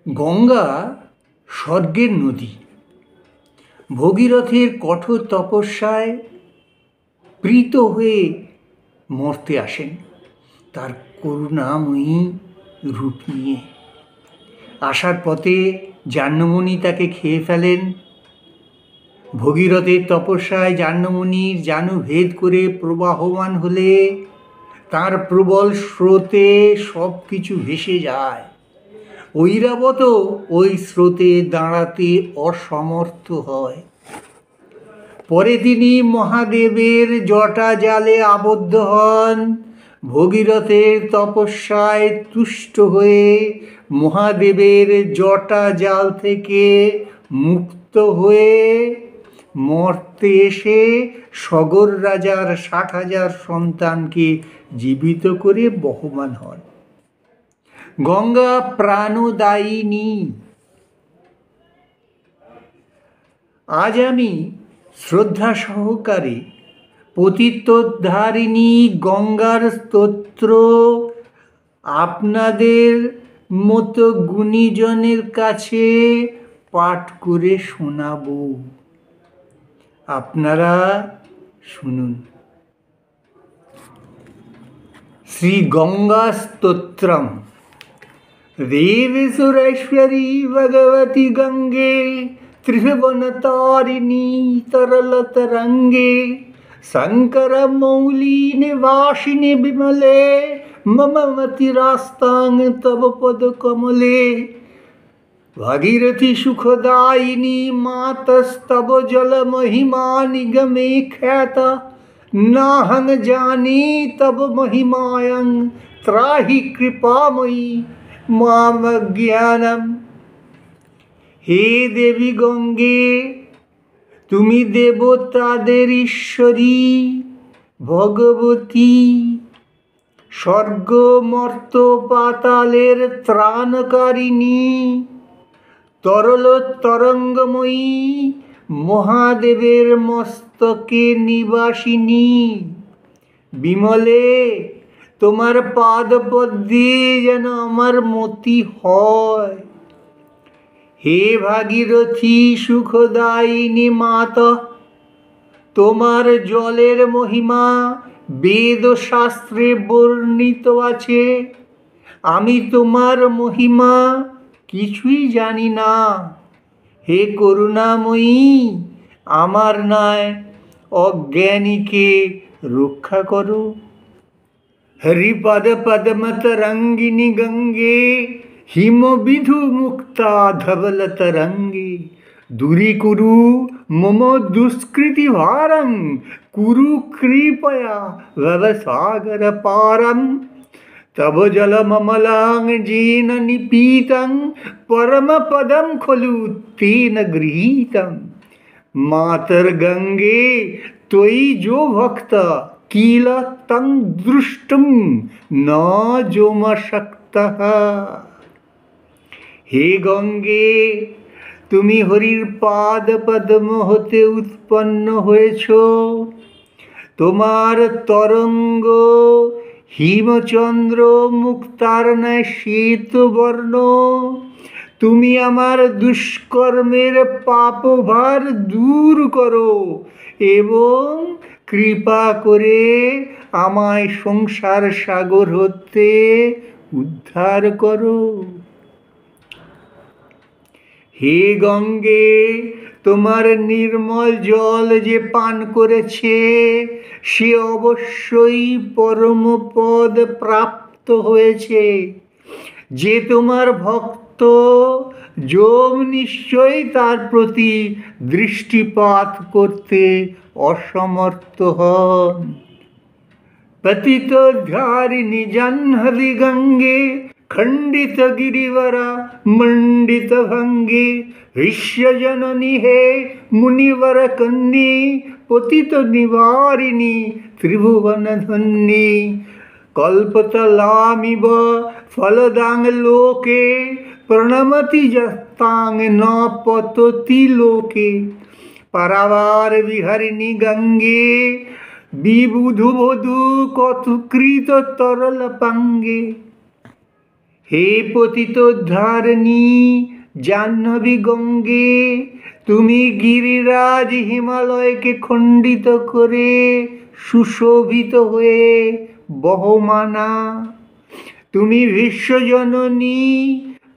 গঙ্গা স্বর্গের নদী। ভগীরথের কঠোর তপস্যায় প্রীত হয়ে মর্তে আসেন তার করুণাময়ী রূপ নিয়ে। আসার পথে জাহ্নমণি তাকে খেয়ে ফেলেন। ভগীরথের তপস্যায় জাহ্নমণির জানু ভেদ করে প্রবাহমান হলে তার প্রবল স্রোতে সব কিছু ভেসে যায়। ঐরাবত ওই স্রোতে দাঁড়াতে অসমর্থ হয়। পরে তিনি মহাদেবের জটা জালে আবদ্ধ হন। ভগীরথের তপস্যায় তুষ্ট হয়ে মহাদেবের জটা জাল থেকে মুক্ত হয়ে মর্তে এসে সগর রাজার ৬০,০০০ সন্তানকে জীবিত করে বহমান হন। গঙ্গা প্রাণদায়িনী। আজ আমি শ্রদ্ধা সহকারে পতিতোদ্ধারিণী গঙ্গার স্তোত্র আপনাদের মতো গুণীজনের কাছে পাঠ করে শোনাব। আপনারা শুনুন। শ্রী গঙ্গা স্তোত্রম। देवसुरेश्वरी भगवती गंगे त्रिभुवनतारिणी तरलतरंगे शंकर मौली निवासिनी विमले मम मतिरास्तांग तव पद कमले भागीरथी सुखदायिनी मातस्तव जल महिमा निगमे ख्याता नाहं जानी तव महिमायं त्राहि कृपामयी माम ज्ञानम। हे देवी गंगे, তুমি দেবতাদের ঈশ্বরী, ভগবতী, স্বর্গ মর্ত পাতালের ত্রাণকারিণী, তরল তরঙ্গময়ী, মহাদেবের মস্তকে নিবাসিনী। বিমলে, তোমার পাদপদ্মে যেন আমার মতি হয়। হে ভাগীরথী সুখদায়িনী মাতা, তোমার জলের মহিমা বেদ শাস্ত্রে বর্ণিত আছে। আমি তোমার মহিমা কিছুই জানি না। হে করুণাময়ী, আমার ন্যায় অজ্ঞানীকে রক্ষা করো। हरिपद पद्मतरंगिनी गंगे हिम विधु मुक्ता धवल तरंगे दूरी कुरु मम दुष्कृति भारं कुरु कृपया भवसागर पारं तव जलममलां जेन निपीतं परम पदं खलु तेन गृहीतं। मातर गंगे त्वयि जो भक्त किल तं दृष्टुं न जोमशक्तः। हे गंगे, তুমি হরির পাদ পদ্ম হতে উৎপন্ন হয়েছ। তোমার তরঙ্গ হিমচন্দ্র মুক্তার ন্যায় শ্বেতবর্ণ। তুমি আমার দুষ্কর্মের পাপভার দূর করো এবং কৃপা করে আমায় সংসার সাগর হতে উদ্ধার করো। হে গঙ্গে, তোমার নির্মল জল যে পান করেছে সে অবশ্যই পরমপদ প্রাপ্ত হয়েছে। যে তোমার ভক্ত যম নিশ্চয়ই তার প্রতি দৃষ্টিপাত করতে অসমর্থ হন। পতিতোদ্ধারিণী জাহ্নবী গঙ্গে খণ্ডিত গিরিবরা মণ্ডিত ভঙ্গে ঋষ্যজননী হে মুনিবর কন্যে পতিত নিবারিণী ত্রিভুবন ধন্যী কল্পতলামিব ফলদাং লোকে প্রণমতি যস্তাং ন পততি লোকে পারাবার বিহারিণী গঙ্গে বিবুধু বধূ কতকৃত তরল পাঙ্গে। হে পতিতোদ্ধারিণী জাহ্নবী গঙ্গে, তুমি গিরিরাজ হিমালয়কে খণ্ডিত করে সুশোভিত হয়ে বহমানা। তুমি বিশ্বজননী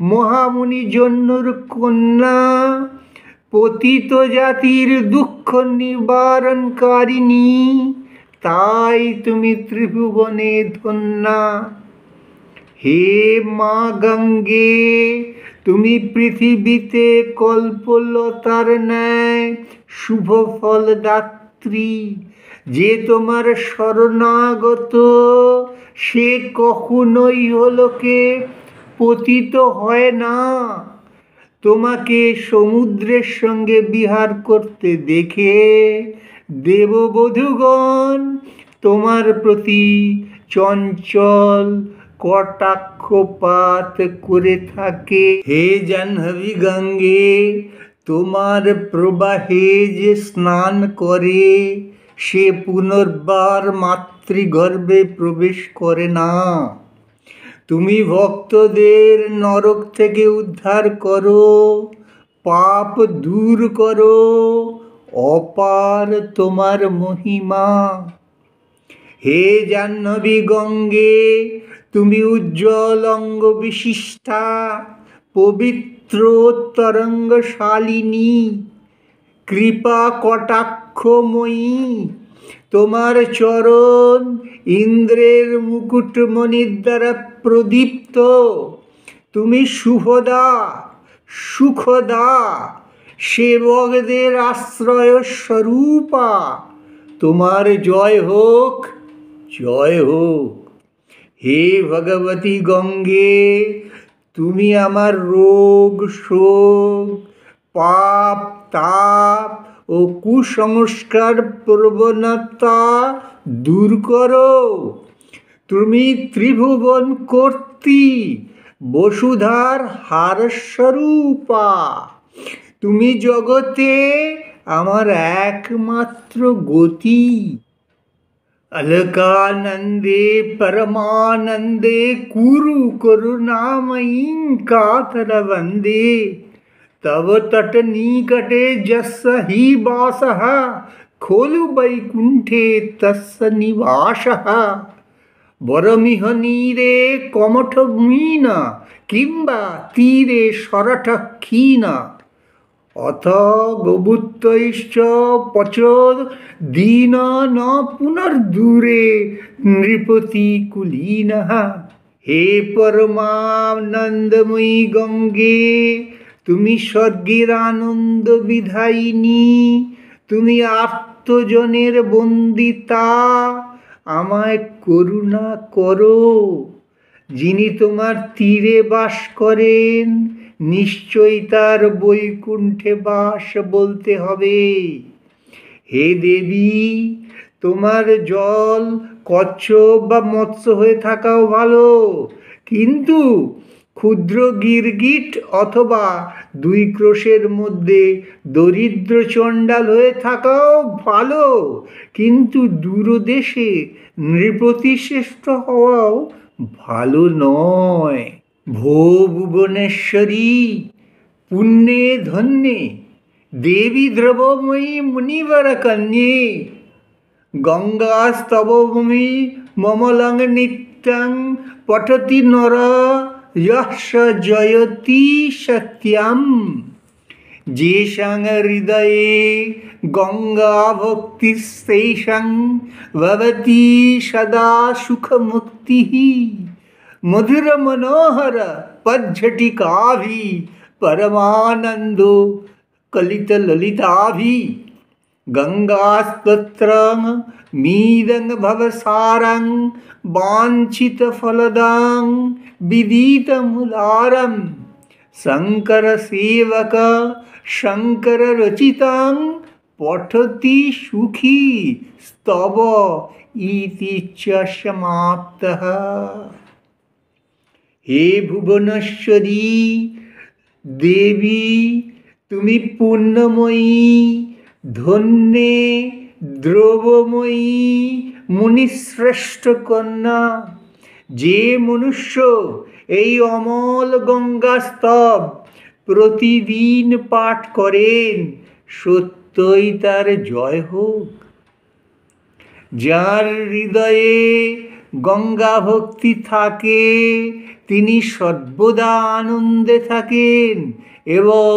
মহামুনি জন্যর কন্যা, পতিত জাতির দুঃখ নিবারণকারিণী, তাই তুমি ত্রিভুবনে ধন্যা। হে মা গঙ্গে, তুমি পৃথিবীতে কল্পলতার ন্যায় শুভ ফলদাত্রী। যে তোমার শরণাগত সে কখনোই ইহলোকে পতিত হয় না। তোমাকে সমুদ্রের সঙ্গে বিহার করতে দেখে দেববধূগণ তোমার প্রতি চঞ্চল কটাক্ষপাত করে থাকে। হে জাহ্নবী গঙ্গে, তোমার প্রবাহে যে স্নান করে সে পুনর্বার মাতৃগর্ভে প্রবেশ করে না। তুমি ভক্তদের নরক থেকে উদ্ধার করো, পাপ দূর করো, অপার তোমার মহিমা। হে জাহ্নবী গঙ্গে, তুমি উজ্জ্বল অঙ্গ বিশিষ্টা, পবিত্র তরঙ্গশালিনী, কৃপা কটাক্ষময়ী। তোমার চরণ ইন্দ্রের মুকুটমণির দ্বারা প্রদীপ্ত। তুমি শুভদা, সুখদা, সেবকদের আশ্রয় স্বরূপা। তোমার জয় হোক, জয় হোক। হে ভগবতী গঙ্গে, তুমি আমার রোগ শোক, পাপ তাপ ও কুসংস্কার প্রবণতা দূর করো। তুমি ত্রিভুবন কর্ত্রী, বসুধার হারস্বরূপা। তুমি জগতে আমার একমাত্র গতি। अलकानंदे परमानंदे कुरु करुणामयीं कातर वंदे। तव तट निकटे जस्य हि वासः, खोलु वैकुंठे तस्य निवासः। वरमिह नीरे कमठमीन, किंबा तीरे शरठ क्षीण। अथ गोभूतैश्च पचोद दीन न पुनर्दूरे नृपति कुलीनः। हे परमानंदमयी गंगे, তুমি স্বর্গের আনন্দ বিধায়িনী, তুমি আত্মজনের বন্দিতা, আমায় করুণা করো। যিনি তোমার তীরে বাস করেন নিশ্চয়ই তার বৈকুণ্ঠে বাস বলতে হবে। হে দেবী, তোমার জল কচ্ছপ বা মৎস্য হয়ে থাকাও ভালো, কিন্তু ক্ষুদ্র গিরগিট অথবা 2 ক্রোশের মধ্যে দরিদ্র চণ্ডাল হয়ে থাকাও ভালো, কিন্তু দূরদেশে নৃপতি শ্রেষ্ঠ হওয়াও ভালো নয়। ভো ভুবনেশ্বরী পুণ্যে ধন্যে দেবী দ্রবময়ী মুনিবর কন্যে। গঙ্গাস্তবভূমি মমলং নিত্যং পঠতি নর यः स जयति सत्यम। जेषां हृदये गंगा भक्ति तेषां भवति सदा सुखमुक्तिः। मधुर मनोहर पज्झटिकाभि परमानंदो कलित ललिताभि। गंगास्तोत्रं मीदं भवसारं वाञ्छित फलदां विदितमुदारं। शंकर सेवक शंकर रचितां पठति सुखी स्तव इति च समाप्तः। हे भुवनेश्वरी देवी, তুমি পুণ্যময়ী, ধন্যে, দ্রবময়ী, মুনিশ্রেষ্ঠ কন্যা। যে মনুষ্য এই অমল গঙ্গা স্তব প্রতিদিন পাঠ করেন, সত্যই তার জয় হোক। যার হৃদয়ে গঙ্গা ভক্তি থাকে তিনি সর্বদা আনন্দে থাকেন এবং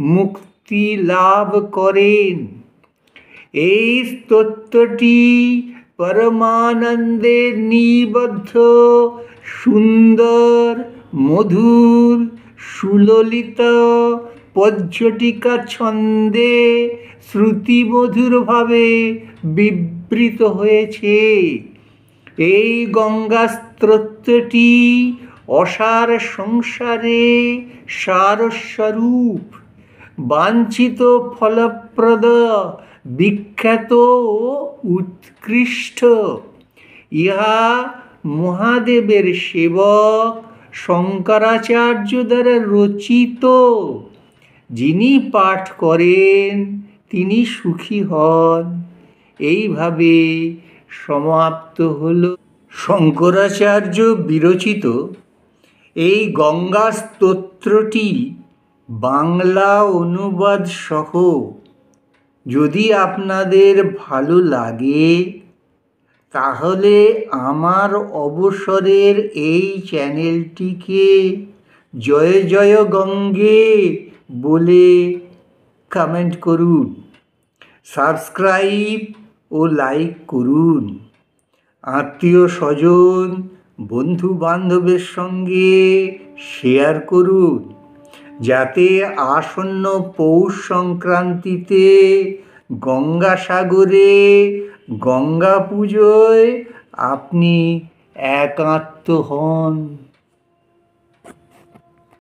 মুক্তি লাভ করেন। এই স্তোত্রটি পরমানন্দে নিবদ্ধ, সুন্দর, মধুর, সুললিত পর্যটিকা ছন্দে শ্রুতিমধুরভাবে বিবৃত হয়েছে। এই গঙ্গা স্তোত্রটি অসার সংসারে সারস্বরূপ, বাঞ্ছিত ফলপ্রদ, বিখ্যাত ও উৎকৃষ্ট। ইহা মহাদেবের সেবক শঙ্করাচার্য দ্বারা রচিত। যিনি পাঠ করেন তিনি সুখী হন। এইভাবে সমাপ্ত হল শঙ্করাচার্য বিরচিত এই গঙ্গা স্তোত্রটি বাংলা অনুবাদ সহ। যদি আপনাদের ভালো লাগে তাহলে আমার অবসরের এই চ্যানেলটিকে জয় জয় গঙ্গে বলে কমেন্ট করুন, সাবস্ক্রাইব ও লাইক করুন। আত্মীয় স্বজন, বন্ধু বান্ধবের সঙ্গে শেয়ার করুন, যাতে আসন্ন পৌষ সংক্রান্তিতে গঙ্গাসাগরে গঙ্গা পুজোয় আপনি একাত্ম হন।